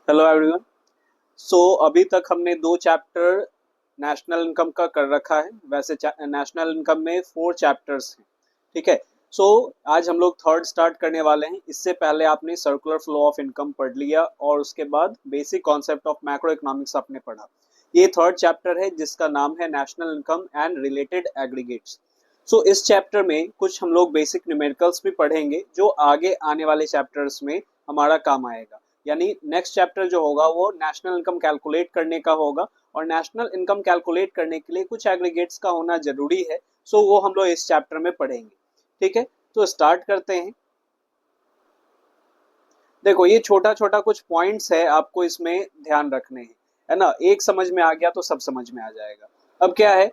Hello everyone. सो अभी तक हमने दो चैप्टर नेशनल इनकम का कर रखा है। वैसे नेशनल इनकम में 4 चैप्टर्स हैं। ठीक है। सो आज हम लोग थर्ड स्टार्ट करने वाले हैं। इससे पहले आपने सर्कुलर फ्लो ऑफ इनकम पढ़ लिया और उसके बाद basic concept of macro economics आपने पढ़ा। ये थर्ड चैप्टर है जिसका नाम है national income and related aggregates. So इस चैप्टर में कुछ हम लोग बेसिक न्यूमेरिकल्स भी पढ़ेंगे जो आगे आने वाले चैप्टर्स में हमारा काम आएगा। यानी नेक्स्ट चैप्टर जो होगा वो नेशनल इनकम कैलकुलेट करने का होगा और नेशनल इनकम कैलकुलेट करने के लिए कुछ एग्रीगेट्स का होना जरूरी है। सो वो हम लोग इस चैप्टर में पढ़ेंगे। ठीक है, तो स्टार्ट करते हैं। देखो ये छोटा छोटा कुछ पॉइंट्स है, आपको इसमें ध्यान रखने हैं, है ना। एक समझ में आ गया तो सब समझ में आ जाएगा। अब क्या है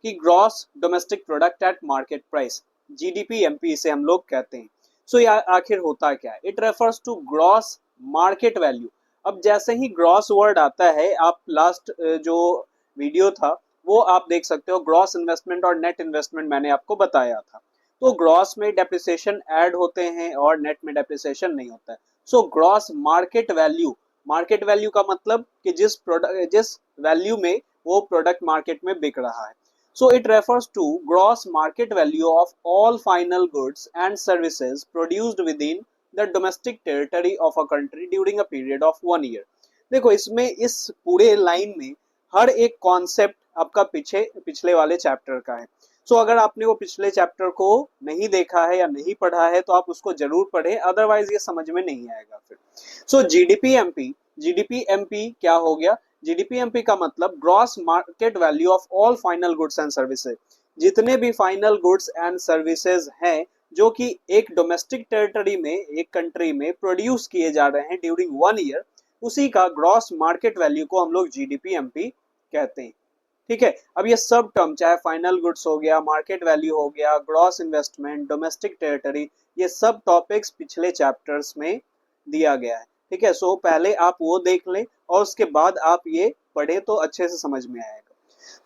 कि gross domestic product at market price, GDP MP इसे हम लोग कहते हैं। सो ये आखिर होता क्या है? It refers to gross market value. अब जैसे ही ग्रॉस वर्ड आता है, आप लास्ट जो वीडियो था वो आप देख सकते हो, ग्रॉस इन्वेस्टमेंट और नेट इन्वेस्टमेंट मैंने आपको बताया था। तो ग्रॉस में डेप्रिसिएशन ऐड होते हैं और नेट में डेप्रिसिएशन नहीं होता है। So gross market value, market value का मतलब कि जिस प्रोडक्ट जिस वैल्यू में वो प्रोडक्ट मार्केट में बिक रहा है। So it refers to gross market value of all final goods and services produced within the domestic territory of a country during a period of 1 year. देखो इसमें, इस पूरे लाइन में हर एक कॉन्सेप्ट आपका पिछले वाले चैप्टर का है। सो अगर आपने वो पिछले चैप्टर को नहीं देखा है या नहीं पढ़ा है तो आप उसको जरूर पढ़ें, अदरवाइज ये समझ में नहीं आएगा फिर। सो जीडीपी एमपी, जीडीपी एमपी क्या हो गया? जीडीपी एमपी का मतलब gross market value of all final goods and services. जितने भी फाइनल गुड्स एंड सर्विसेज हैं जो कि एक डोमेस्टिक टेरिटरी में, एक कंट्री में प्रोड्यूस किए जा रहे हैं ड्यूरिंग 1 ईयर, उसी का ग्रॉस मार्केट वैल्यू को हम लोग जीडीपी एमपी कहते हैं। ठीक है। अब ये सब टर्म, चाहे फाइनल गुड्स हो गया, मार्केट वैल्यू हो गया, ग्रॉस इन्वेस्टमेंट, डोमेस्टिक टेरिटरी, ये सब टॉपिक्स पिछले चैप्टर्स में दिया गया है। ठीक है। सो पहले आप वो देख लें और उसके बाद आप ये पढ़े तो अच्छे से समझ में आएगा।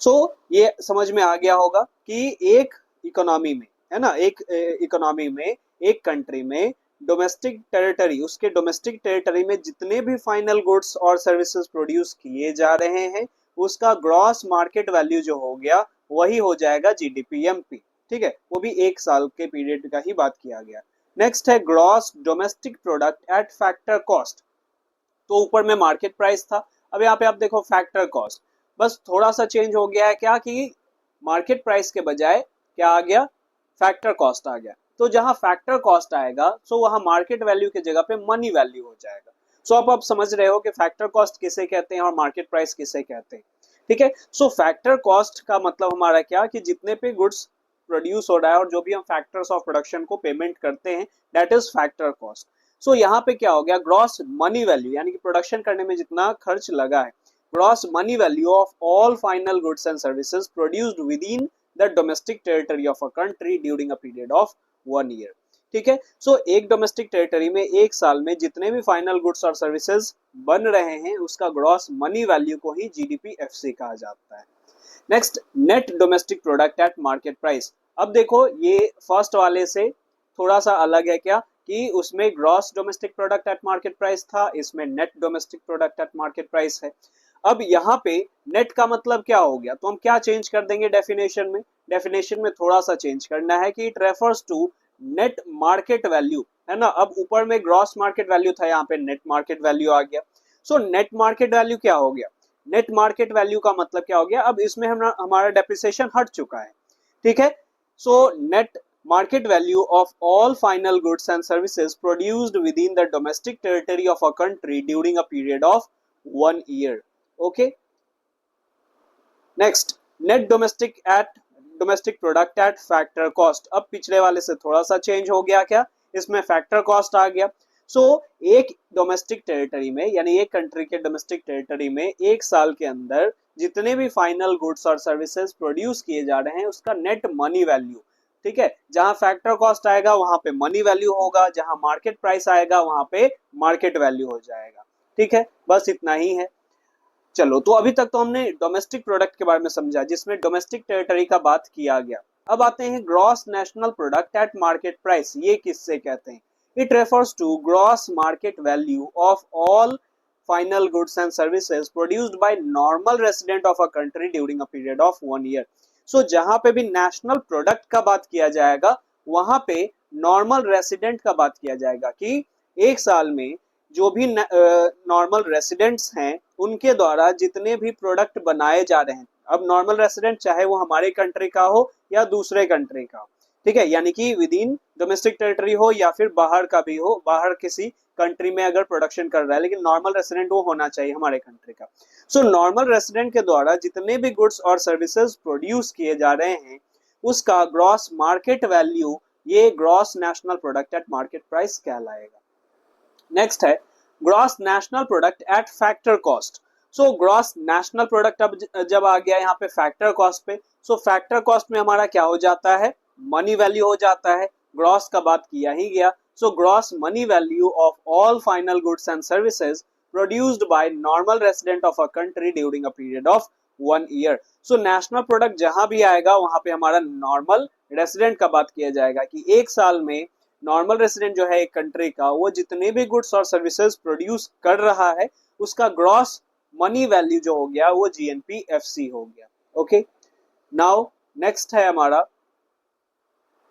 सो ये समझ में आ गया होगा कि एक इकोनॉमी में, है ना, एक इकोनॉमी में, एक कंट्री में डोमेस्टिक टेरिटरी, उसके डोमेस्टिक टेरिटरी में जितने भी फाइनल गुड्स और सर्विसेज प्रोड्यूस किए जा रहे हैं उसका ग्रॉस मार्केट वैल्यू जो हो गया वही हो जाएगा जीडीपी एमपी। ठीक है, वो भी 1 साल के पीरियड का ही बात किया गया। नेक्स्ट है gross domestic product at factor cost. तो ऊपर में मार्केट प्राइस था, अब यहाँ पे आप देखो फैक्टर कॉस्ट। बस थोड़ा सा चेंज हो गया है, क्या कि मार्केट प्राइस के बजाय क्या आ गया? फैक्टर कॉस्ट आ गया। तो जहां फैक्टर कॉस्ट आएगा सो वहां मार्केट वैल्यू की जगह पे मनी वैल्यू हो जाएगा। सो अब आप समझ रहे हो कि फैक्टर कॉस्ट किसे कहते हैं और मार्केट प्राइस किसे कहते हैं। ठीक है। सो फैक्टर कॉस्ट का मतलब हमारा क्या कि जितने पे गुड्स प्रोड्यूस हो रहा है और जो भी हम फैक्टर्स ऑफ प्रोडक्शन को पेमेंट करते हैं, दैट इज फैक्टर कॉस्ट। सो यहाँ पे क्या हो गया? ग्रॉस मनी वैल्यू, यानी कि प्रोडक्शन करने में जितना खर्च लगा है, gross money value of all final goods and services produced within the domestic territory of a country during a period of 1 year. ठीक है। सो एक डोमेस्टिक टेरिटरी में 1 साल में जितने भी फाइनल गुड्स और सर्विसेज बन रहे हैं उसका ग्रॉस मनी वैल्यू को ही जीडीपी एफसी कहा जाता है। Next, net domestic product at market price. अब देखो ये फर्स्ट वाले से थोड़ा सा अलग है, क्या कि उसमें gross domestic product at market price था, इसमें net domestic product at market price है। अब यहाँ पे नेट का मतलब क्या हो गया? तो हम क्या चेंज कर देंगे डेफिनेशन में? डेफिनेशन में थोड़ा सा चेंज करना है कि it refers to net market value, है ना। अब ऊपर में ग्रॉस मार्केट वैल्यू था, यहाँ पे नेट मार्केट वैल्यू आ गया। सो नेट मार्केट वैल्यू क्या हो गया? नेट मार्केट वैल्यू का मतलब क्या हो गया? अब इसमें हमारा डेप्रिसिएशन हट चुका है। ठीक है। So net market value of all final goods and services produced within the domestic territory of a country during a period of 1 year. Okay. Next, net domestic product at factor cost। अब पिछले वाले से थोड़ा सा change हो गया, क्या इसमें फैक्टर कॉस्ट आ गया। सो एक डोमेस्टिक टेरिटरी में, यानी एक कंट्री के डोमेस्टिक टेरिटरी में 1 साल के अंदर जितने भी फाइनल गुड्स और सर्विसेज प्रोड्यूस किए जा रहे हैं उसका नेट मनी वैल्यू। ठीक है। जहां फैक्टर कॉस्ट आएगा वहां पे मनी वैल्यू होगा, जहां मार्केट प्राइस आएगा वहां पे मार्केट वैल्यू हो जाएगा। ठीक है, बस इतना ही है। चलो, तो अभी तक तो हमने डोमेस्टिक प्रोडक्ट के बारे में समझा जिसमें डोमेस्टिक टेरिटरी का बात किया गया। अब आते हैं gross national product at market price. ये किससे कहते हैं? It refers to gross market value of all final goods and services produced by normal resident of a country during a period of 1 year. So जहां पे भी national product का बात किया जाएगा वहां पे नॉर्मल रेसिडेंट का बात किया जाएगा कि एक साल में जो भी नॉर्मल रेसिडेंट्स हैं उनके द्वारा जितने भी प्रोडक्ट बनाए जा रहे हैं, अब नॉर्मल रेसिडेंट चाहे वो हमारे कंट्री का हो या दूसरे कंट्री का हो, ठीक है, यानी कि विद इन डोमेस्टिक टेरिटरी हो या फिर बाहर का भी हो, बाहर किसी कंट्री में अगर प्रोडक्शन कर रहा है, लेकिन नॉर्मल रेसिडेंट वो होना चाहिए हमारे कंट्री का। सो नॉर्मल रेसिडेंट के द्वारा जितने भी गुड्स और सर्विसेज प्रोड्यूस किए जा रहे हैं उसका ग्रॉस मार्केट वैल्यू, ये gross national product at market price कहलाएगा। नेक्स्ट है gross national product at factor cost. So gross national product अब जब आ गया यहाँ पे फैक्टर कॉस्ट पे, सो फैक्टर कॉस्ट में हमारा क्या हो जाता है, मनी वैल्यू हो जाता है, ग्रॉस का बात किया ही गया। So gross money value of all final goods and services produced by normal resident of a country during a period of 1 year। So national product जहां भी आएगा वहां पे हमारा नॉर्मल रेसिडेंट का बात किया जाएगा कि एक साल में नॉर्मल रेसिडेंट जो है एक कंट्री का वो जितने भी गुड्स और सर्विसेज प्रोड्यूस कर रहा है उसका ग्रॉस मनी वैल्यू जो हो गया वो GNPFC हो गया। ओके, नाउ नेक्स्ट है हमारा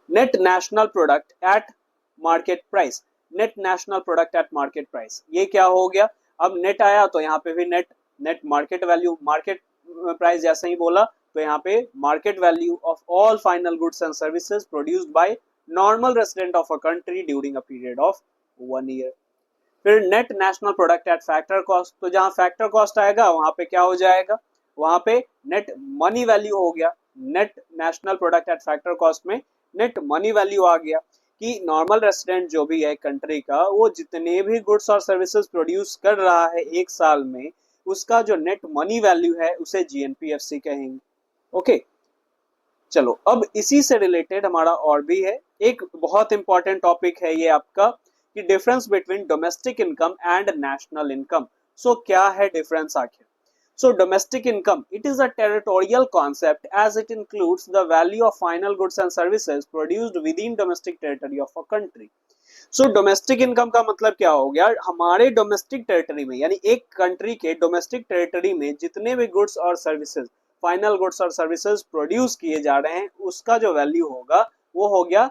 net national product at market price. Net national product at market price, ये क्या हो गया, अब नेट आया तो यहाँ पे भी net market value, market price जैसे ही बोला तो यहाँ पे market value of all final goods and services produced by normal resident of a country during a period of 1 year। फिर net national product at factor cost, तो जहां factor cost आएगा वहां पे क्या हो जाएगा, वहां पे नेट मनी वैल्यू हो गया। Net national product at factor cost में नेट मनी वैल्यू आ गया कि नॉर्मल रेसिडेंट जो भी है कंट्री का वो जितने भी गुड्स और सर्विसेज प्रोड्यूस कर रहा है एक साल में उसका जो नेट मनी वैल्यू है उसे GNPFC कहेंगे। ओके, चलो अब इसी से रिलेटेड हमारा और भी है एक बहुत इंपॉर्टेंट टॉपिक है ये आपका कि difference between domestic income and national income. So क्या है डिफरेंस आखिर? So domestic income, it is a territorial concept as it includes the value of final goods and services produced within domestic territory of a country। So domestic income का मतलब क्या हो गया, हमारे domestic territory में यानी एक कंट्री के डोमेस्टिक टेरिटरी में जितने भी गुड्स और सर्विसेज, फाइनल गुड्स और सर्विसेज प्रोड्यूस किए जा रहे हैं उसका जो वैल्यू होगा वो हो गया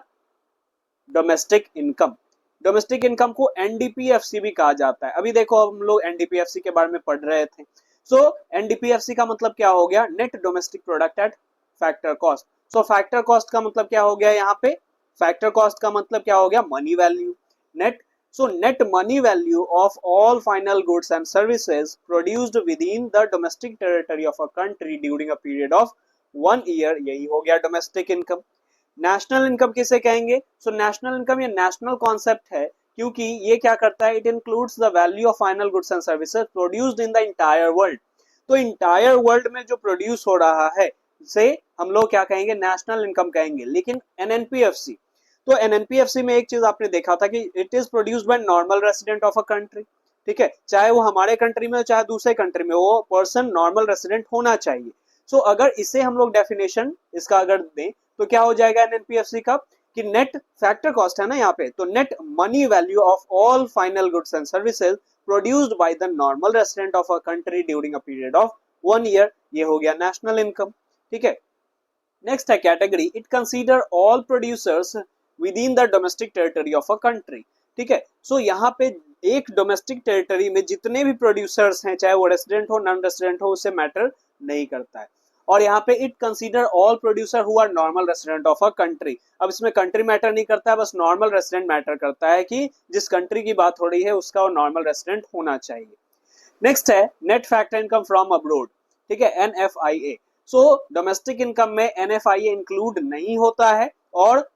डोमेस्टिक इनकम। डोमेस्टिक इनकम को NDPFC भी कहा जाता है। अभी देखो हम लोग NDPFC के बारे में पढ़ रहे थे। सो NDPFC का मतलब क्या हो गया, net domestic product at factor cost. So factor cost का मतलब क्या हो गया, यहाँ पे फैक्टर कॉस्ट का मतलब क्या हो गया, money value net. So net money value of all final goods and services produced within the domestic territory of a country during a period of 1 year, यही हो गया डोमेस्टिक इनकम। नेशनल इनकम किसे कहेंगे? So national income ये national concept है क्योंकि ये क्या करता है, it includes the value of final goods and services produced in the entire world. तो इंटायर वर्ल्ड में जो प्रोड्यूस हो रहा है से हम लोग क्या कहेंगे, नेशनल इनकम कहेंगे। लेकिन NNPFC, तो NNPFC में एक चीज आपने देखा था कि it is produced by normal resident of a country, ठीक है, चाहे वो हमारे कंट्री में हो चाहे दूसरे कंट्री में, वो पर्सन नॉर्मल रेसिडेंट होना चाहिए। सो अगर इसे हम लोग डेफिनेशन इसका अगर दें तो क्या हो जाएगा NNPFC का कि नेट फैक्टर कॉस्ट है ना यहाँ पे, तो net money value of all final goods and services produced by the normal resident of a country during a period of 1 year, ये हो गया नेशनल इनकम। ठीक है, नेक्स्ट है category, it consider all producers with in the domestic territory of a country. ठीक है, सो यहाँ पे एक डोमेस्टिक टेरिटरी में जितने भी प्रोड्यूसर्स हैं चाहे वो रेसिडेंट हो नॉन रेसिडेंट हो उससे मैटर नहीं करता है। और यहाँ पे it consider all producer who are normal resident of a country. अब इसमें कंट्री मैटर नहीं करता है, बस नॉर्मल रेसिडेंट मैटर करता है कि जिस कंट्री की बात हो रही है उसका वो नॉर्मल रेसिडेंट होना चाहिए। नेक्स्ट है net factor income from abroad. ठीक है, NFIA। सो डोमेस्टिक इनकम में NFIA इंक्लूड नहीं होता है और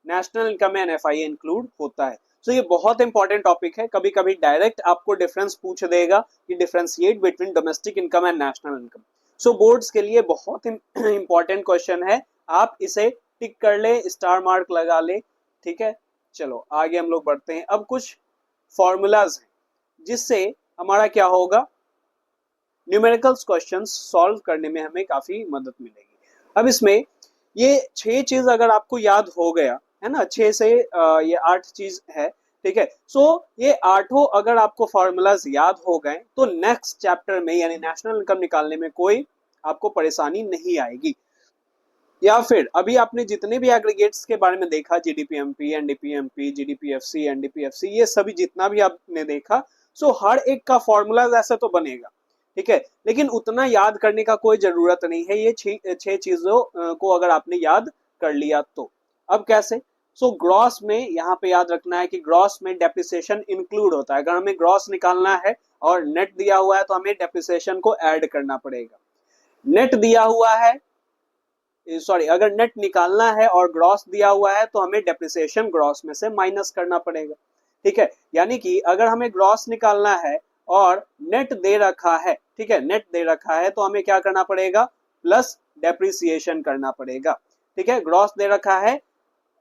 नेशनल इनकम में NFIA इंक्लूड होता है। सो ये बहुत इंपॉर्टेंट टॉपिक है, कभी कभी डायरेक्ट आपको डिफरेंस पूछ देगा कि differentiate between domestic income and national income. So boards के लिए बहुत इंपॉर्टेंट क्वेश्चन है, आप इसे टिक कर ले, स्टार मार्क लगा ले। ठीक है, चलो आगे हम लोग बढ़ते हैं। अब कुछ फॉर्मूलाज हैं जिससे हमारा क्या होगा, न्यूमेरिकल्स क्वेश्चंस सॉल्व करने में हमें काफी मदद मिलेगी। अब इसमें ये 6 चीज अगर आपको याद हो गया है ना, 6 से ये 8 चीज है ठीक है। सो ये आठों अगर आपको फॉर्मूलाज याद हो गए तो नेक्स्ट चैप्टर में यानी नेशनल इनकम निकालने में कोई आपको परेशानी नहीं आएगी। या फिर अभी आपने जितने भी एग्रीगेट्स के बारे में देखा, जीडीपीएमपी, एनडीपीएमपी, जीडीपीएफसी, एनडीपीएफसी, ये सभी जितना भी आपने देखा, सो हर एक का फॉर्मूला ऐसा तो बनेगा, ठीक है, लेकिन उतना याद करने का कोई जरूरत नहीं है। ये छह चीजों को अगर आपने याद कर लिया तो अब कैसे? सो ग्रॉस में यहाँ पे याद रखना है कि ग्रॉस में डेप्रिसिएशन इंक्लूड होता है। अगर हमें ग्रॉस निकालना है और नेट दिया हुआ है तो हमें डेप्रिसिएशन को ऐड करना पड़ेगा। नेट दिया हुआ है, सॉरी, अगर नेट निकालना है और ग्रॉस दिया हुआ है तो हमें डेप्रिसिएशन ग्रॉस में से माइनस करना पड़ेगा, ठीक है। यानी कि अगर हमें ग्रॉस निकालना है और नेट दे रखा है, ठीक है, नेट दे रखा है तो हमें क्या करना पड़ेगा? प्लस डेप्रिसिएशन करना पड़ेगा, ठीक है। ग्रॉस दे रखा है,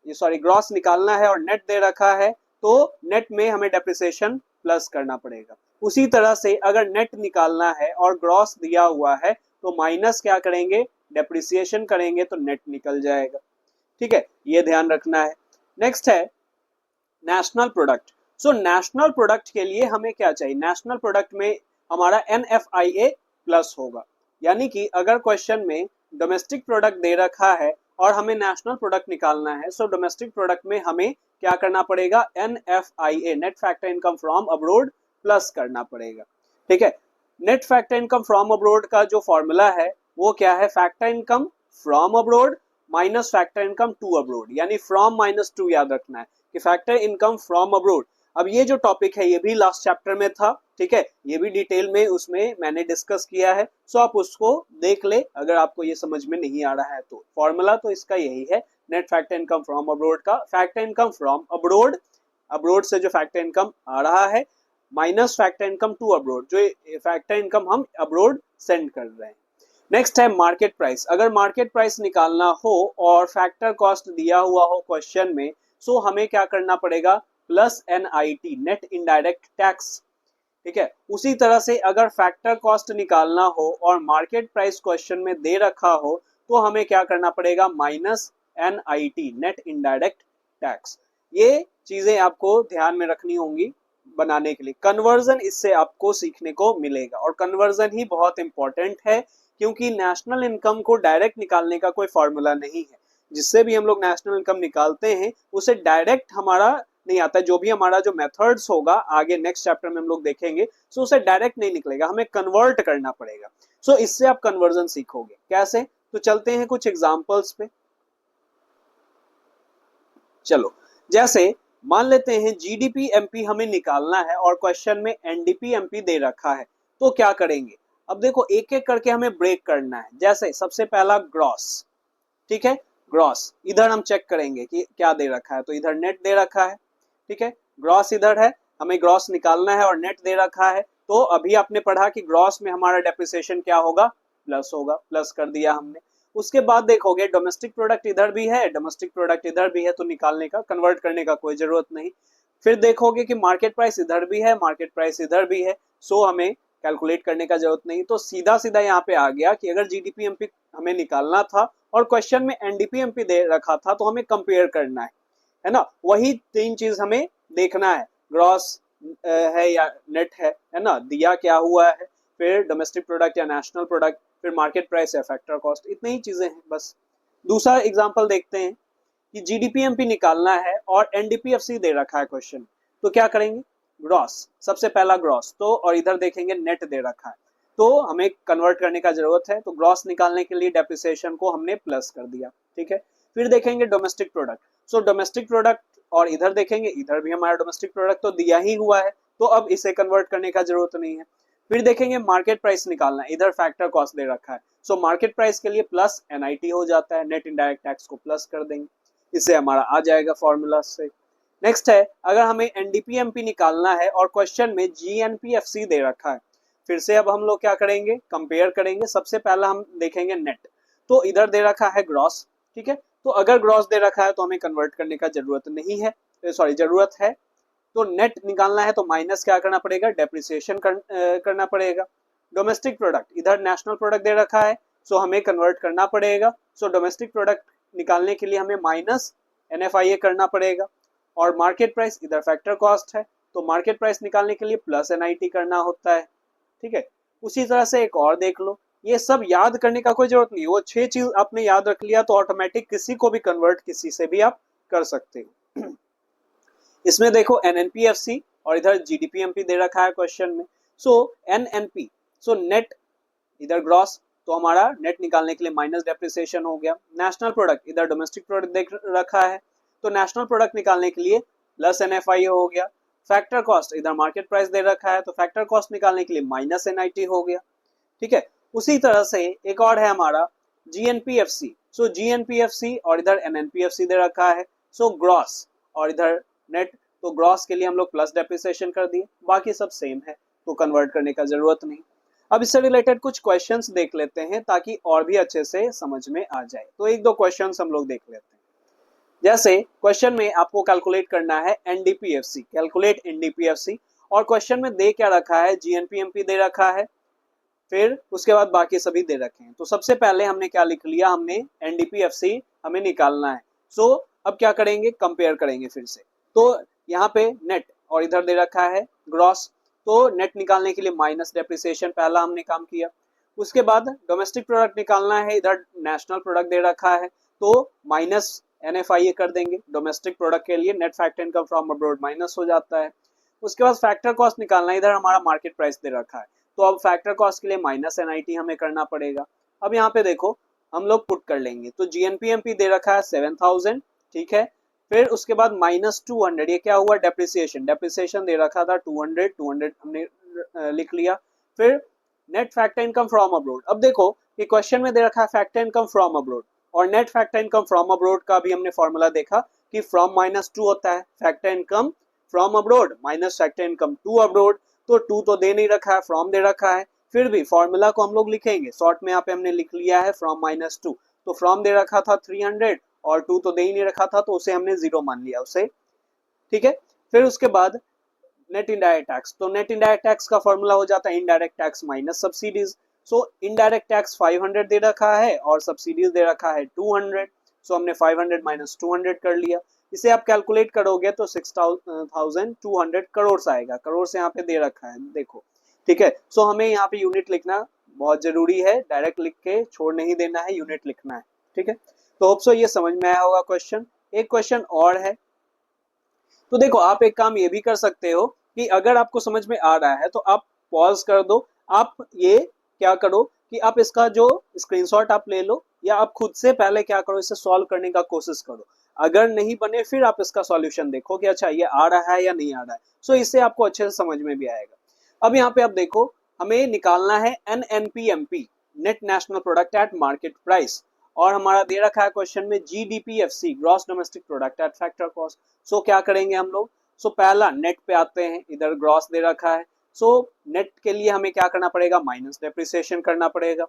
सॉरी, ग्रॉस निकालना है और नेट दे रखा है तो नेट में हमें डेप्रिसिएशन प्लस करना पड़ेगा। उसी तरह से अगर नेट निकालना है और ग्रॉस दिया हुआ है तो माइनस क्या करेंगे? डेप्रिसिएशन करेंगे तो नेट निकल जाएगा, ठीक है, ये ध्यान रखना है। नेक्स्ट है national product. So national product के लिए हमें क्या चाहिए? नेशनल प्रोडक्ट में हमारा NFIA प्लस होगा। यानी कि अगर क्वेश्चन में डोमेस्टिक प्रोडक्ट दे रखा है और हमें नेशनल प्रोडक्ट निकालना है, सो डोमेस्टिक प्रोडक्ट में हमें क्या करना पड़ेगा? NFIA, net factor income from abroad, plus करना पड़ेगा, ठीक है। Net factor income from abroad का जो फॉर्मूला है वो क्या है? Factor income from abroad minus factor income to abroad, यानी फ्रॉम माइनस टू याद रखना है कि फैक्टर इनकम फ्रॉम अब्रोड। अब ये जो टॉपिक है ये भी लास्ट चैप्टर में था, ठीक है, ये भी डिटेल में उसमें मैंने डिस्कस किया है, सो आप उसको देख ले अगर आपको ये समझ में नहीं आ रहा है तो। फॉर्मूला तो इसका यही है, net factor income from abroad का factor income from abroad, abroad से जो फैक्टर इनकम आ रहा है, minus factor income to abroad, जो फैक्टर इनकम हम अब्रोड सेंड कर रहे हैं। नेक्स्ट है मार्केट प्राइस। अगर मार्केट प्राइस निकालना हो और फैक्टर कॉस्ट दिया हुआ हो क्वेश्चन में, सो हमें क्या करना पड़ेगा? Plus NIT, net indirect tax, ठीक है। उसी तरह से अगर फैक्टर कॉस्ट निकालना हो और मार्केट प्राइस क्वेश्चन में दे रखा हो तो हमें क्या करना पड़ेगा? Minus NIT, net indirect tax. ये चीजें आपको ध्यान में रखनी होंगी बनाने के लिए। कन्वर्जन इससे आपको सीखने को मिलेगा और कन्वर्जन ही बहुत इंपॉर्टेंट है, क्योंकि नेशनल इनकम को डायरेक्ट निकालने का कोई फॉर्मूला नहीं है। जिससे भी हम लोग नेशनल इनकम निकालते हैं उसे डायरेक्ट हमारा नहीं आता है। जो भी हमारा जो मेथड्स होगा आगे नेक्स्ट चैप्टर में हम लोग देखेंगे, सो उसे डायरेक्ट नहीं निकलेगा, हमें कन्वर्ट करना पड़ेगा। सो इससे आप कन्वर्जन सीखोगे कैसे, तो चलते हैं कुछ एग्जांपल्स पे। चलो, जैसे मान लेते हैं GDP-MP हमें निकालना है और क्वेश्चन में NDP-MP दे रखा है, तो क्या करेंगे? अब देखो एक एक करके हमें ब्रेक करना है। जैसे सबसे पहला ग्रॉस, ठीक है, ग्रॉस इधर हम चेक करेंगे कि क्या दे रखा है, तो इधर नेट दे रखा है, ठीक है, ग्रॉस इधर है, हमें ग्रॉस निकालना है और नेट दे रखा है। तो अभी आपने पढ़ा कि ग्रॉस में हमारा डेप्रिसिएशन क्या होगा? प्लस होगा, प्लस कर दिया हमने। उसके बाद देखोगे डोमेस्टिक प्रोडक्ट इधर भी है, डोमेस्टिक प्रोडक्ट इधर भी है, तो निकालने का, कन्वर्ट करने का कोई जरूरत नहीं। फिर देखोगे कि मार्केट प्राइस इधर भी है, मार्केट प्राइस इधर भी है, सो हमें कैलकुलेट करने का जरूरत नहीं। तो सीधा सीधा यहाँ पे आ गया कि अगर GDP-MP हमें निकालना था और क्वेश्चन में NDP-MP दे रखा था तो हमें कंपेयर करना है ना। वही तीन चीज हमें देखना है, ग्रॉस है या नेट है ना, दिया क्या हुआ है, फिर डोमेस्टिक प्रोडक्ट या नेशनल प्रोडक्ट, फिर मार्केट प्राइस या फैक्टर कॉस्ट, इतनी ही चीजें हैं बस। दूसरा एग्जांपल देखते हैं कि GDP-MP निकालना है और NDP-FC दे रखा है क्वेश्चन, तो क्या करेंगे? ग्रॉस, सबसे पहला ग्रॉस, तो और इधर देखेंगे नेट दे रखा है, तो हमें कन्वर्ट करने का जरूरत है, तो ग्रॉस निकालने के लिए डेप्रिसिएशन को हमने प्लस कर दिया, ठीक है। फिर देखेंगे डोमेस्टिक प्रोडक्ट, सो डोमेस्टिक प्रोडक्ट और इधर देखेंगे, इधर भी हमारा डोमेस्टिक प्रोडक्ट तो दिया ही हुआ है, तो अब इसे कन्वर्ट करने का जरूरत नहीं है। फिर देखेंगे मार्केट प्राइस निकालना है, इधर फैक्टर कॉस्ट दे रखा है, सो मार्केट प्राइस के लिए प्लस NIT हो जाता है, नेट इनडायरेक्ट टैक्स को प्लस कर देंगे, इससे हमारा आ जाएगा फॉर्मूला से। नेक्स्ट है, अगर हमें NDP-MP निकालना है और क्वेश्चन में GNP-FC दे रखा है, फिर से अब हम लोग क्या करेंगे? कंपेयर करेंगे। सबसे पहला हम देखेंगे नेट, तो इधर दे रखा है ग्रॉस, ठीक है, तो अगर ग्रॉस दे रखा है तो हमें कन्वर्ट करने का जरूरत नहीं है, सॉरी जरूरत है। तो नेट निकालना है तो माइनस क्या करना पड़ेगा? डेप्रिसिएशन करना पड़ेगा। डोमेस्टिक प्रोडक्ट, इधर नेशनल प्रोडक्ट दे रखा है, सो हमें कन्वर्ट करना पड़ेगा। सो डोमेस्टिक प्रोडक्ट निकालने के लिए हमें माइनस NFIA करना पड़ेगा। और मार्केट प्राइस इधर फैक्टर कॉस्ट है, तो मार्केट प्राइस निकालने के लिए प्लस NIT करना होता है, ठीक है। उसी तरह से एक और देख लो, ये सब याद करने का कोई जरूरत नहीं, वो 6 चीज आपने याद रख लिया तो ऑटोमेटिक किसी को भी कन्वर्ट किसी से भी आप कर सकते हो। इसमें देखो NNPFC और इधर GDPMP दे रखा है क्वेश्चन में। सो NNP, सो नेट इधर ग्रॉस, तो हमारा नेट निकालने के लिए माइनस डेप्रिसिएशन हो गया। नेशनल प्रोडक्ट इधर डोमेस्टिक प्रोडक्ट देख रखा है, तो नेशनल प्रोडक्ट निकालने के लिए प्लस NFI हो गया। फैक्टर कॉस्ट इधर मार्केट प्राइस दे रखा है, तो फैक्टर कॉस्ट निकालने के लिए माइनस NIT हो गया, ठीक है। उसी तरह से एक और है हमारा GNPFC, सो GNPFC और इधर NNPFC दे रखा है। सो ग्रॉस और इधर नेट, तो ग्रॉस के लिए हम लोग प्लस डेप्रिसिएशन कर दिए, बाकी सब सेम है तो कन्वर्ट करने का जरूरत नहीं। अब इससे रिलेटेड कुछ क्वेश्चंस देख लेते हैं ताकि और भी अच्छे से समझ में आ जाए। तो एक दो क्वेश्चंस हम लोग देख लेते हैं। जैसे क्वेश्चन में आपको कैलकुलेट करना है NDPFC, कैलकुलेट NDPFC, और क्वेश्चन में दे क्या रखा है, GNPMP दे रखा है, फिर उसके बाद बाकी सभी दे रखे हैं। तो सबसे पहले हमने क्या लिख लिया, हमने NDPFC हमें निकालना है। सो अब क्या करेंगे, कंपेयर करेंगे फिर से। तो यहाँ पे नेट और इधर दे रखा है ग्रॉस, तो नेट निकालने के लिए माइनस डेप्रिसिएशन पहला हमने काम किया। उसके बाद डोमेस्टिक प्रोडक्ट निकालना है, इधर नेशनल प्रोडक्ट दे रखा है, तो माइनस NFI कर देंगे। डोमेस्टिक प्रोडक्ट के लिए net factor income from abroad minus हो जाता है। उसके बाद फैक्टर कॉस्ट निकालना है, इधर हमारा मार्केट प्राइस दे रखा है, तो अब फैक्टर कॉस्ट के लिए माइनस NIT हमें करना पड़ेगा। अब यहाँ पे देखो हम लोग पुट कर लेंगे, तो GNPMP दे रखा है 7000, ठीक है। फिर उसके बाद माइनस 200, ये क्या हुआ, डेप्रिसिएशन, डेप्रिसिएशन दे रखा था 200 हमने लिख लिया। फिर net factor income from abroad, अब देखो ये क्वेश्चन में दे रखा है फैक्टर इनकम फ्रॉम अब्रॉड, और net factor income from abroad का भी हमने फॉर्मूला देखा कि फ्रॉम -2 होता है, factor income from abroad minus factor income to abroad, तो 2 तो दे नहीं रखा है, फ्रॉम दे रखा है। फिर भी फॉर्मूला को हम लोग लिखेंगे, शॉर्ट में यहाँ पे हमने लिख लिया है फ्रॉम -2, तो फ्रॉम दे रखा था 300 और 2 तो दे ही नहीं रखा था, तो उसे हमने 0 मान लिया उसे, ठीक है। फिर उसके बाद नेट इनडायरेक्ट टैक्स, तो नेट इनडायरेक्ट टैक्स का फॉर्मूला हो जाता है इनडायरेक्ट टैक्स माइनस सब्सिडीज। सो इनडायरेक्ट टैक्स 500 दे रखा है और सब्सिडीज दे रखा है 200, सो हमने 500 माइनस 200 कर लिया। इसे आप कैलकुलेट करोगे तो 6200 करोड़ आएगा, करोड़ से यहाँ पे दे रखा है देखो, ठीक है। सो हमें यहाँ पे यूनिट लिखना बहुत जरूरी है, डायरेक्ट लिख के छोड़ नहीं देना है, यूनिट लिखना है, ठीक है। तो होप सो ये समझ में आया होगा क्वेश्चन। एक क्वेश्चन और है, तो देखो आप एक काम ये भी कर सकते हो कि अगर आपको समझ में आ रहा है तो आप पॉज कर दो, आप ये क्या करो कि आप इसका जो स्क्रीनशॉट आप ले लो, या आप खुद से पहले क्या करो, इसे सॉल्व करने का कोशिश करो। अगर नहीं बने फिर आप इसका सॉल्यूशन देखो कि अच्छा ये आ रहा है या नहीं आ रहा है, सो इससे आपको अच्छे से समझ में भी आएगा। अब यहाँ पे आप देखो हमें निकालना है NNPMP, net national product at market price, और हमारा दे रखा है क्वेश्चन में GDPFC, gross domestic product at factor cost. So क्या करेंगे हम लोग, सो पहला नेट पे आते हैं, इधर ग्रॉस दे रखा है, सो नेट के लिए हमें क्या करना पड़ेगा, माइनस डेप्रिसिएशन करना पड़ेगा।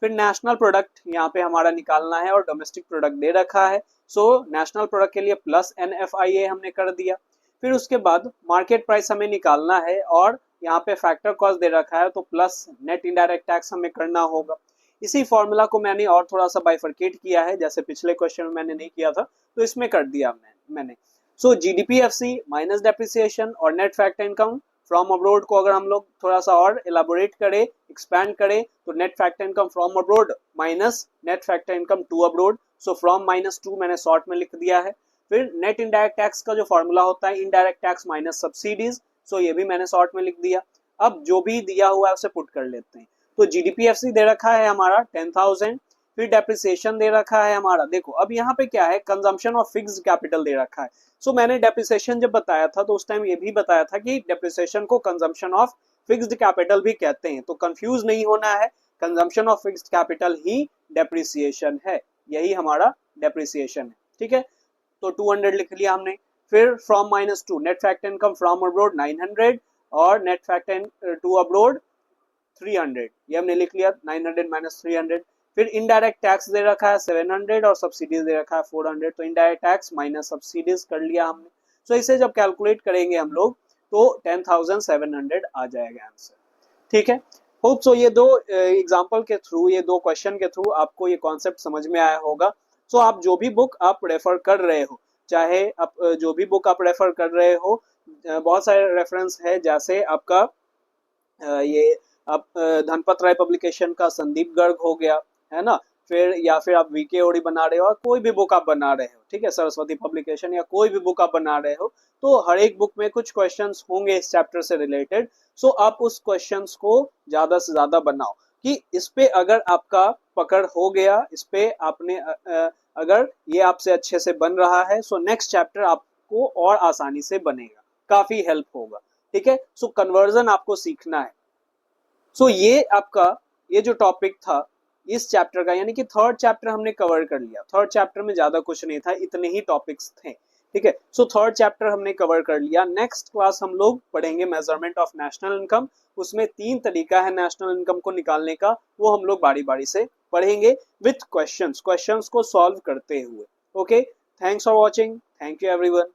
फिर नेशनल प्रोडक्ट यहाँ पे हमारा निकालना है और डोमेस्टिक प्रोडक्ट दे रखा है, सो नेशनल प्रोडक्ट के लिए प्लस NFIA हमने कर दिया। फिर उसके बाद मार्केट प्राइस हमें निकालना है और यहाँ पे फैक्टर कॉस्ट दे रखा है, तो प्लस नेट इनडायरेक्ट टैक्स हमें करना होगा। इसी फॉर्मूला को मैंने और थोड़ा सा बाइफरकेट किया है, जैसे पिछले क्वेश्चन में मैंने नहीं किया था तो इसमें कर दिया मैंने। सो GDPFC माइनस डेप्रिसिएशन और net factor income from abroad को अगर हम लोग थोड़ा सा और एलाबोरेट करें, एक्सपैंड करें, तो net factor income from abroad minus net factor income to abroad, so from -2 मैंने शॉर्ट में लिख दिया है। फिर नेट इनडायरेक्ट टैक्स का जो फॉर्मूला होता है इनडायरेक्ट टैक्स माइनस सब्सिडीज, सो ये भी मैंने शॉर्ट में लिख दिया। अब जो भी दिया हुआ है उसे पुट कर लेते हैं। तो GDPFC दे रखा है हमारा 10,000, फिर डेप्रिसिएशन दे रखा है हमारा, देखो अब यहाँ पे क्या है, कंजम्पशन ऑफ फिक्स्ड कैपिटल दे रखा है। सो मैंने डेप्रिसिएशन जब बताया था तो उस टाइम ये भी बताया था कि डेप्रिसिएशन को कंजम्पशन ऑफ फिक्स्ड कैपिटल भी कहते हैं, तो कंफ्यूज नहीं होना है, consumption of fixed capital he depreciation है, यही हमारा डेप्रिसिएशन है, ठीक है। तो 200 लिख लिया हमने। फिर from -2 net factor income from abroad 900 और नेट फैक्टर टू अब्रॉड 300, ये हमने लिख लिया, 900 माइनस 300। फिर इनडायरेक्ट टैक्स दे रखा है 700 और सब्सिडीज दे रखा है 400, तो इनडायरेक्ट टैक्स माइनस सब्सिडीज कर लिया हमने। सो इसे जब कैलकुलेट करेंगे हम लोग तो 10,700 आ जाएगा आंसर, ठीक है। होप सो ये दो एग्जांपल के थ्रू, ये दो क्वेश्चन के थ्रू आपको ये कॉन्सेप्ट समझ में आया होगा। सो आप जो भी बुक आप रेफर कर रहे हो, चाहे आप जो भी बुक आप रेफर कर रहे हो, बहुत सारे रेफरेंस है, जैसे आपका ये आप धनपत राय पब्लिकेशन का संदीप गर्ग हो गया, है ना, फिर या फिर आप वीके ओडी बना रहे हो, और कोई भी बुक आप बना रहे हो, ठीक है, सरस्वती पब्लिकेशन या कोई भी बुक आप बना रहे हो, तो हर एक बुक में कुछ क्वेश्चंस होंगे इस चैप्टर से रिलेटेड। सो आप उस क्वेश्चंस को ज्यादा से ज्यादा बनाओ कि इस पे अगर आपका पकड़ हो गया, इस पे आपने अगर ये आपसे अच्छे से बन रहा है, सो नेक्स्ट चैप्टर आपको और आसानी से बनेगा, काफी हेल्प होगा, ठीक है। सो कन्वर्जन आपको सीखना है। सो ये आपका ये जो टॉपिक था इस चैप्टर का, यानी कि थर्ड चैप्टर हमने कवर कर लिया। थर्ड चैप्टर में ज्यादा कुछ नहीं था, इतने ही टॉपिक्स थे, ठीक है। सो थर्ड चैप्टर हमने कवर कर लिया। नेक्स्ट क्लास हम लोग पढ़ेंगे मेजरमेंट ऑफ नेशनल इनकम। उसमें 3 तरीका है नेशनल इनकम को निकालने का, वो हम लोग बारी बारी से पढ़ेंगे विथ क्वेश्चंस को सॉल्व करते हुए। Okay, thanks for watching, thank you everyone.